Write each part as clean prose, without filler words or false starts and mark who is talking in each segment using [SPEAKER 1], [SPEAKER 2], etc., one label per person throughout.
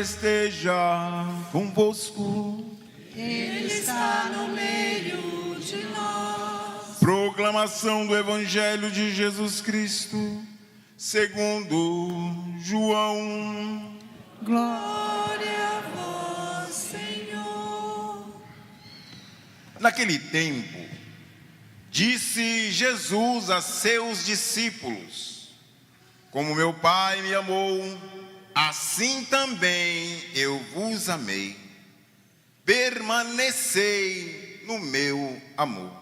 [SPEAKER 1] esteja convosco.
[SPEAKER 2] Ele está no meio de nós.
[SPEAKER 1] Proclamação do Evangelho de Jesus Cristo, segundo João.
[SPEAKER 2] Glória a vós, Senhor.
[SPEAKER 1] Naquele tempo, disse Jesus a seus discípulos: como meu Pai me amou, assim também eu vos amei. Permanecei no meu amor.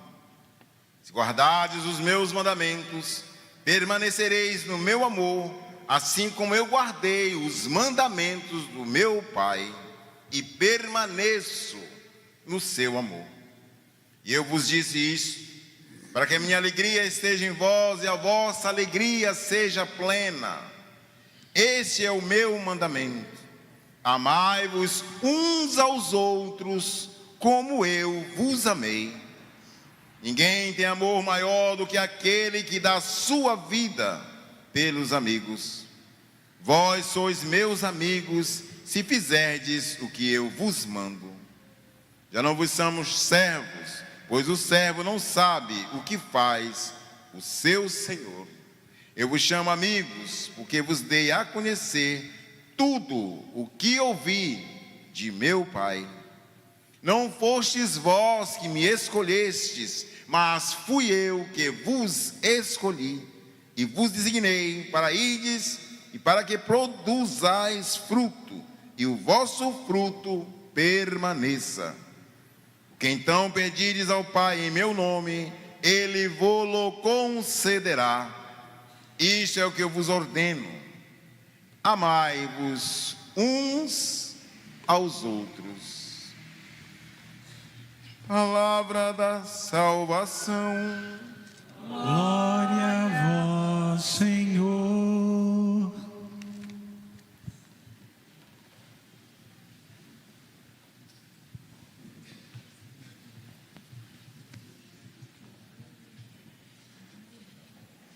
[SPEAKER 1] Se guardardes os meus mandamentos, permanecereis no meu amor, assim como eu guardei os mandamentos do meu Pai e permaneço no seu amor. E eu vos disse isso, para que a minha alegria esteja em vós e a vossa alegria seja plena. Este é o meu mandamento: amai-vos uns aos outros como eu vos amei. Ninguém tem amor maior do que aquele que dá sua vida pelos amigos. Vós sois meus amigos se fizerdes o que eu vos mando. Já não vos somos servos, pois o servo não sabe o que faz o seu senhor. Eu vos chamo amigos, porque vos dei a conhecer tudo o que ouvi de meu Pai. Não fostes vós que me escolhestes, mas fui eu que vos escolhi e vos designei para ides e para que produzais fruto, e o vosso fruto permaneça. O que então pedirdes ao Pai em meu nome, Ele vô-lo concederá. Isto é o que eu vos ordeno: amai-vos uns aos outros. Palavra da salvação.
[SPEAKER 3] Glória a vós, Senhor.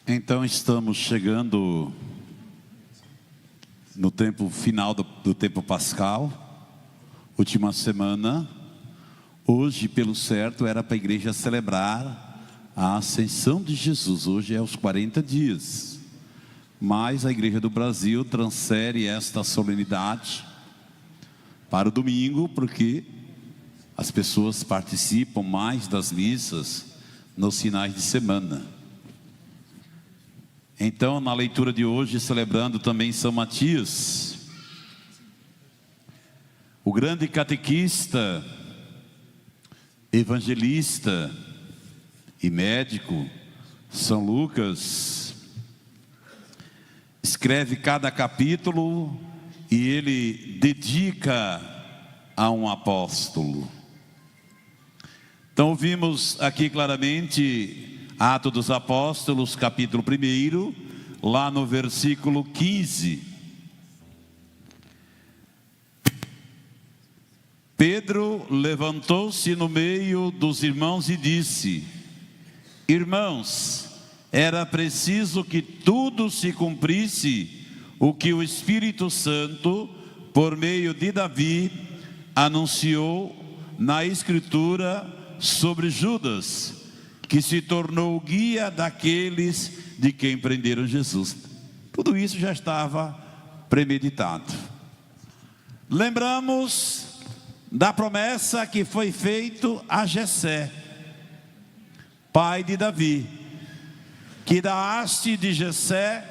[SPEAKER 3] Então estamos chegando no tempo final do tempo pascal, última semana. Hoje, pelo certo, era para a igreja celebrar a ascensão de Jesus. Hoje é os 40 dias. Mas a Igreja do Brasil transfere esta solenidade para o domingo, porque as pessoas participam mais das missas nos finais de semana. Então, na leitura de hoje, celebrando também São Matias, o grande catequista, evangelista e médico, São Lucas, escreve cada capítulo e ele dedica a um apóstolo. Então ouvimos aqui claramente Atos dos Apóstolos, capítulo 1, lá no versículo 15. Pedro levantou-se no meio dos irmãos e disse: irmãos, era preciso que tudo se cumprisse o que o Espírito Santo, por meio de Davi, anunciou na Escritura sobre Judas, que se tornou o guia daqueles de quem prenderam Jesus. Tudo isso já estava premeditado. Lembramos da promessa que foi feita a Jessé, pai de Davi, que da haste de Jessé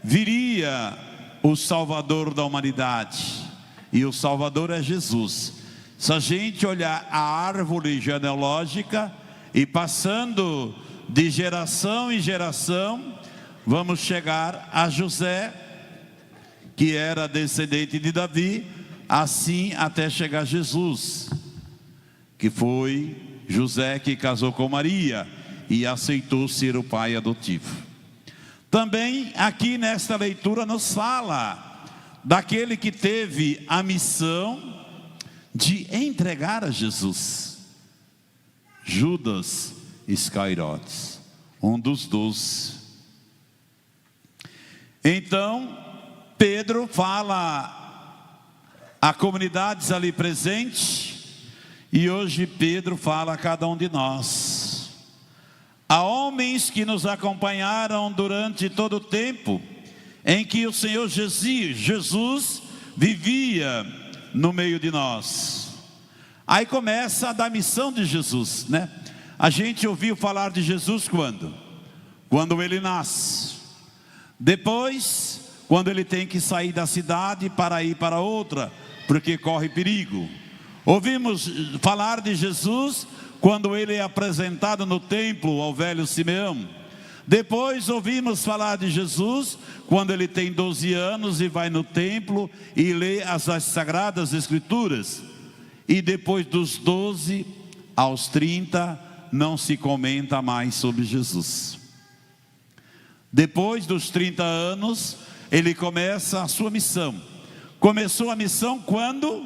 [SPEAKER 3] viria o Salvador da humanidade, e o Salvador é Jesus. Se a gente olhar a árvore genealógica e passando de geração em geração, vamos chegar a José, que era descendente de Davi, assim até chegar a Jesus, que foi José que casou com Maria e aceitou ser o pai adotivo. Também aqui nesta leitura nos fala daquele que teve a missão de entregar a Jesus, Judas Iscariotes, um dos 12. Então Pedro fala a comunidades ali presentes, e hoje Pedro fala a cada um de nós. Há homens que nos acompanharam durante todo o tempo em que o Senhor Jesus vivia no meio de nós. Aí começa a da missão de Jesus, né? A gente ouviu falar de Jesus quando? Quando ele nasce. Depois, quando ele tem que sair da cidade para ir para outra, porque corre perigo. Ouvimos falar de Jesus quando ele é apresentado no templo ao velho Simeão. Depois ouvimos falar de Jesus quando ele tem 12 anos e vai no templo e lê as Sagradas Escrituras. E depois dos 12 aos 30 não se comenta mais sobre Jesus. Depois dos 30 anos ele começa a sua missão. Começou a missão quando?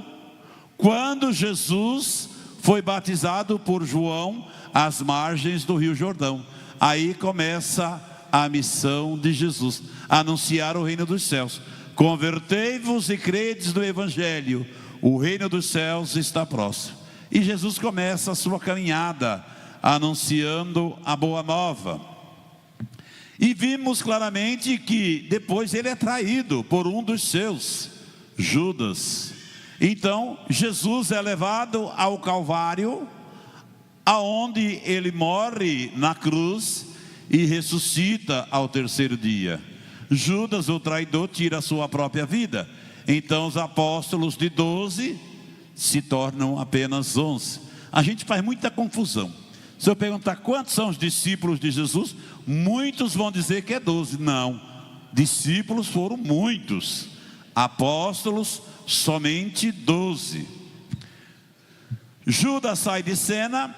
[SPEAKER 3] Quando Jesus foi batizado por João às margens do Rio Jordão. Aí começa a missão de Jesus, anunciar o reino dos céus. Convertei-vos e credes no Evangelho, o reino dos céus está próximo. E Jesus começa a sua caminhada, anunciando a boa nova. E vimos claramente que depois ele é traído por um dos seus, Judas. Então Jesus é levado ao Calvário, aonde ele morre na cruz e ressuscita ao terceiro dia. Judas, o traidor, tira a sua própria vida. Então os apóstolos de 12 se tornam apenas 11. A gente faz muita confusão. Se eu perguntar quantos são os discípulos de Jesus, muitos vão dizer que é 12. Não, discípulos foram muitos, apóstolos somente 12. Judas sai de cena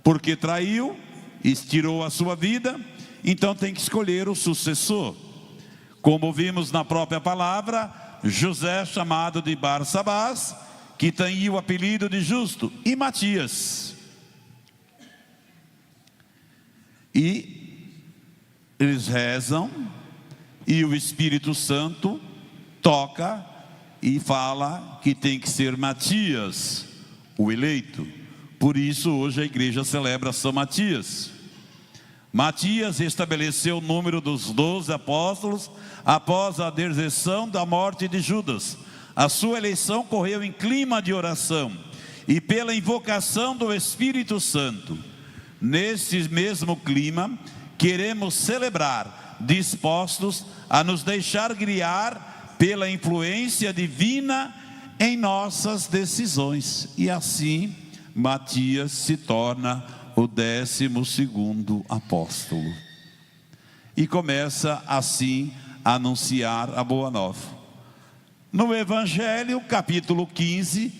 [SPEAKER 3] porque traiu, estirou a sua vida, então tem que escolher o sucessor. Como vimos na própria palavra, José, chamado de Barsabás, que tem o apelido de Justo, e Matias. E eles rezam, e o Espírito Santo toca e fala que tem que ser Matias, o eleito. Por isso hoje a igreja celebra São Matias. Matias estabeleceu o número dos 12 apóstolos após a deserção da morte de Judas. A sua eleição correu em clima de oração e pela invocação do Espírito Santo. Nesse mesmo clima, queremos celebrar, dispostos a nos deixar guiar pela influência divina em nossas decisões. E assim, Matias se torna o 12º apóstolo. E começa assim a anunciar a boa nova. No Evangelho, capítulo 15,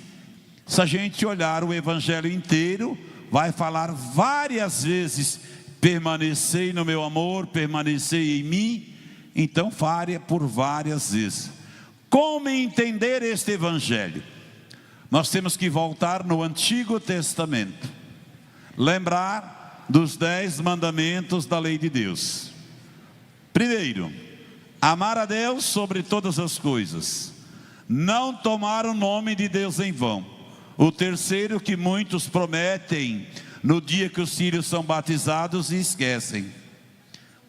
[SPEAKER 3] se a gente olhar o Evangelho inteiro, vai falar várias vezes: permanecei no meu amor, permanecei em mim. Então fale por várias vezes. Como entender este Evangelho? Nós temos que voltar no Antigo Testamento, lembrar dos 10 mandamentos da lei de Deus. Primeiro, amar a Deus sobre todas as coisas, não tomar o nome de Deus em vão. O terceiro, que muitos prometem no dia que os filhos são batizados e esquecem: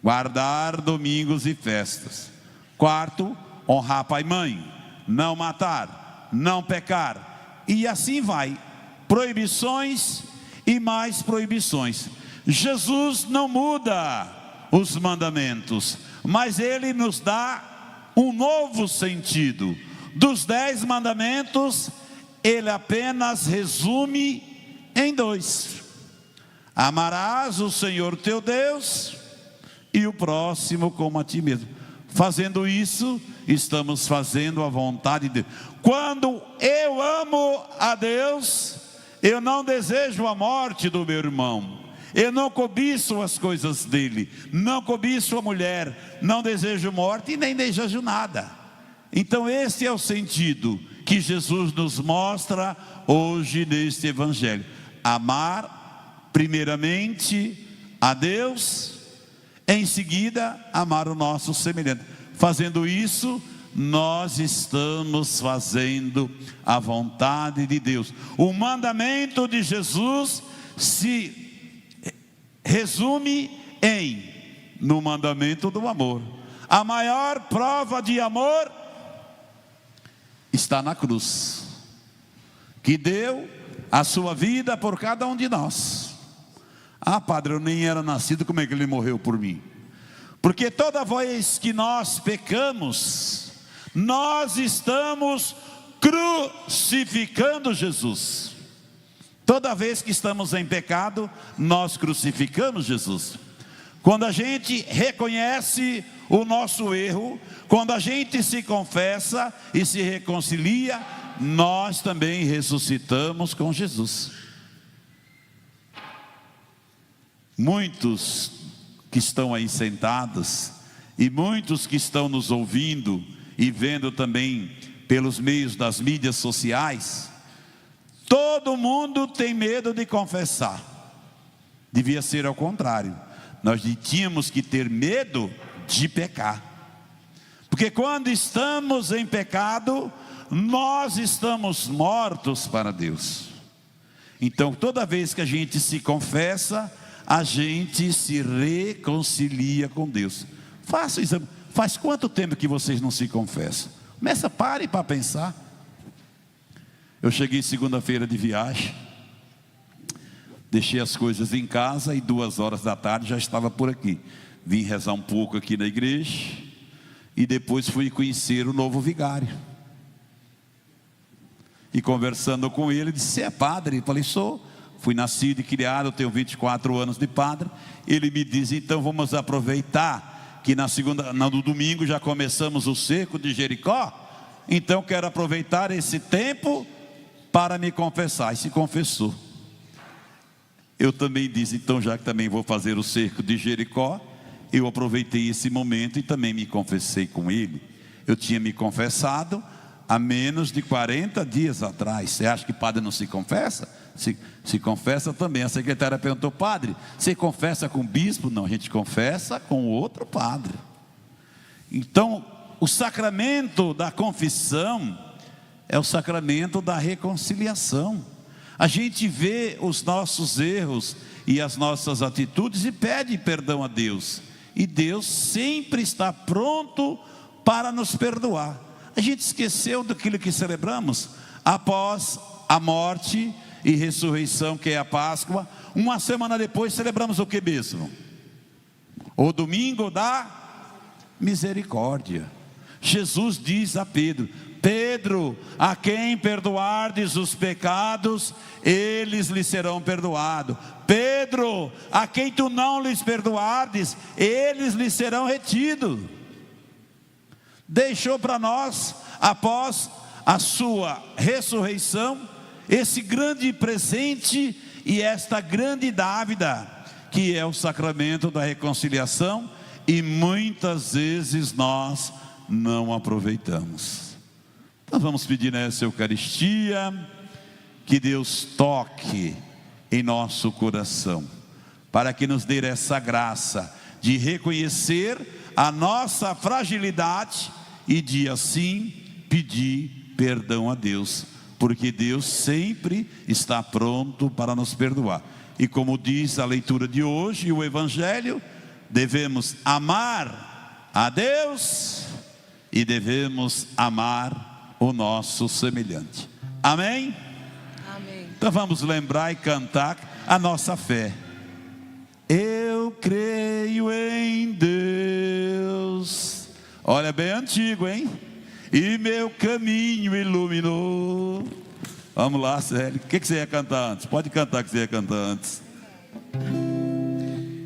[SPEAKER 3] guardar domingos e festas. Quarto, honrar pai e mãe, não matar, não pecar, e assim vai, proibições e mais proibições. Jesus não muda os mandamentos, mas ele nos dá um novo sentido. Dos 10 mandamentos, ele apenas resume em 2: amarás o Senhor teu Deus e o próximo como a ti mesmo. Fazendo isso, estamos fazendo a vontade de Deus. Quando eu amo a Deus, eu não desejo a morte do meu irmão, eu não cobiço as coisas dele, não cobiço a mulher, não desejo morte e nem desejo nada. Então esse é o sentido que Jesus nos mostra hoje neste Evangelho: amar primeiramente a Deus, em seguida amar o nosso semelhante. Fazendo isso, nós estamos fazendo a vontade de Deus. O mandamento de Jesus se resume no mandamento do amor. A maior prova de amor está na cruz, que deu a sua vida por cada um de nós. Ah, padre, eu nem era nascido, como é que ele morreu por mim? Porque toda vez que nós pecamos, nós estamos crucificando Jesus. Toda vez que estamos em pecado, nós crucificamos Jesus. Quando a gente reconhece o nosso erro, quando a gente se confessa e se reconcilia, nós também ressuscitamos com Jesus. Muitos que estão aí sentados e muitos que estão nos ouvindo e vendo também pelos meios das mídias sociais, todo mundo tem medo de confessar. Devia ser ao contrário. Nós tínhamos que ter medo de pecar, porque quando estamos em pecado, nós estamos mortos para Deus. Então toda vez que a gente se confessa, a gente se reconcilia com Deus. Faça isso. Faz quanto tempo que vocês não se confessam? Pare para pensar. Eu cheguei segunda-feira de viagem, deixei as coisas em casa e 2h da tarde já estava por aqui. Vim rezar um pouco aqui na igreja e depois fui conhecer o novo vigário. E conversando com ele, disse: "Você é padre?" Eu falei: "Sou. Fui nascido e criado, tenho 24 anos de padre." Ele me diz: "Então vamos aproveitar que no domingo já começamos o cerco de Jericó. Então quero aproveitar esse tempo para me confessar." E se confessou. Eu também disse: "Então já que também vou fazer o cerco de Jericó, eu aproveitei esse momento e também me confessei com ele." Eu tinha me confessado há menos de 40 dias atrás. Você acha que padre não se confessa? Se confessa também. A secretária perguntou: "Padre, você confessa com o bispo?" "Não, a gente confessa com outro padre." Então, o sacramento da confissão é o sacramento da reconciliação. A gente vê os nossos erros e as nossas atitudes e pede perdão a Deus. E Deus sempre está pronto para nos perdoar. A gente esqueceu daquilo que celebramos após a morte e ressurreição, que é a Páscoa. Uma semana depois celebramos o que mesmo? O domingo da misericórdia. Jesus diz a Pedro: "Pedro, a quem perdoardes os pecados, eles lhes serão perdoados. Pedro, a quem tu não lhes perdoardes, eles lhes serão retidos." Deixou para nós, após a sua ressurreição, esse grande presente e esta grande dávida, que é o sacramento da reconciliação, e muitas vezes nós não aproveitamos. Nós vamos pedir nessa Eucaristia que Deus toque em nosso coração, para que nos dê essa graça de reconhecer a nossa fragilidade e de assim pedir perdão a Deus, porque Deus sempre está pronto para nos perdoar. E como diz a leitura de hoje e o Evangelho, devemos amar a Deus e devemos amar o nosso semelhante. Amém?
[SPEAKER 2] Amém.
[SPEAKER 3] Então vamos lembrar e cantar a nossa fé. Eu creio em Deus. Olha, bem antigo, hein? E meu caminho iluminou. Vamos lá, Célio. O que você ia cantar antes? Pode cantar o que você ia cantar antes.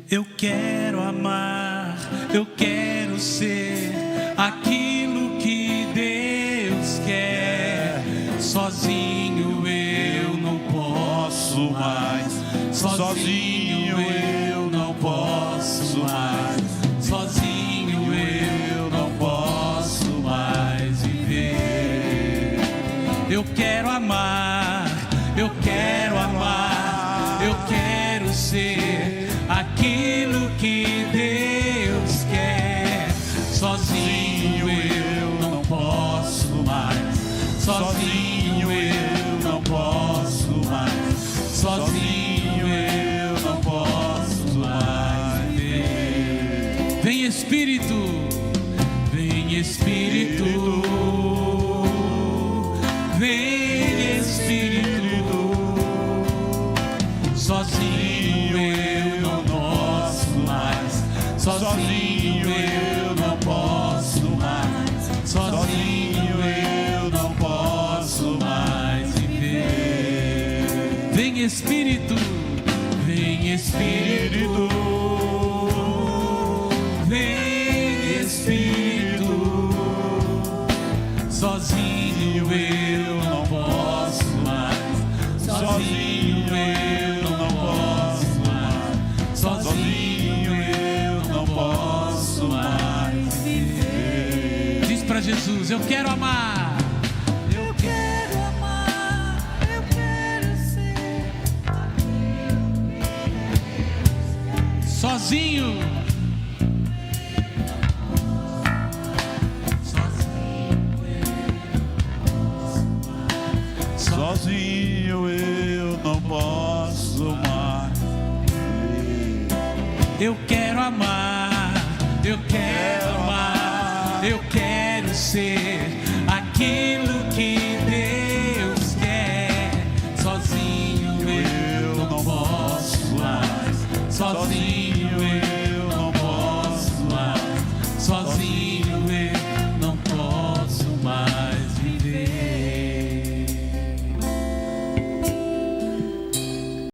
[SPEAKER 4] Eu quero amar, eu quero ser aquilo que Deus quer. Sozinho eu não posso mais. Sozinho eu não posso mais. Sozinho eu não posso mais viver. Eu quero amar, eu quero amar, eu quero ser aquilo que Deus quer. Sozinho eu não posso
[SPEAKER 3] Sozinho eu não posso mais. Sozinho eu não posso mais viver.
[SPEAKER 4] Vem Espírito, vem Espírito, vem Espírito. Sozinho eu não posso mais. Sozinho eu não posso mais. Sozinho eu não posso mais viver. Vem Espírito, vem Espírito, vem Espírito. Sozinho eu não posso mais. Sozinho eu não posso mais. Sozinho eu não posso mais viver. Diz pra Jesus: eu quero amar.
[SPEAKER 2] Eu quero amar, eu quero ser
[SPEAKER 4] Sozinho.
[SPEAKER 3] Sozinho eu não posso mais.
[SPEAKER 4] Eu quero amar, eu quero amar, eu quero ser aquilo que Deus quer. Sozinho eu não posso mais. Sozinho eu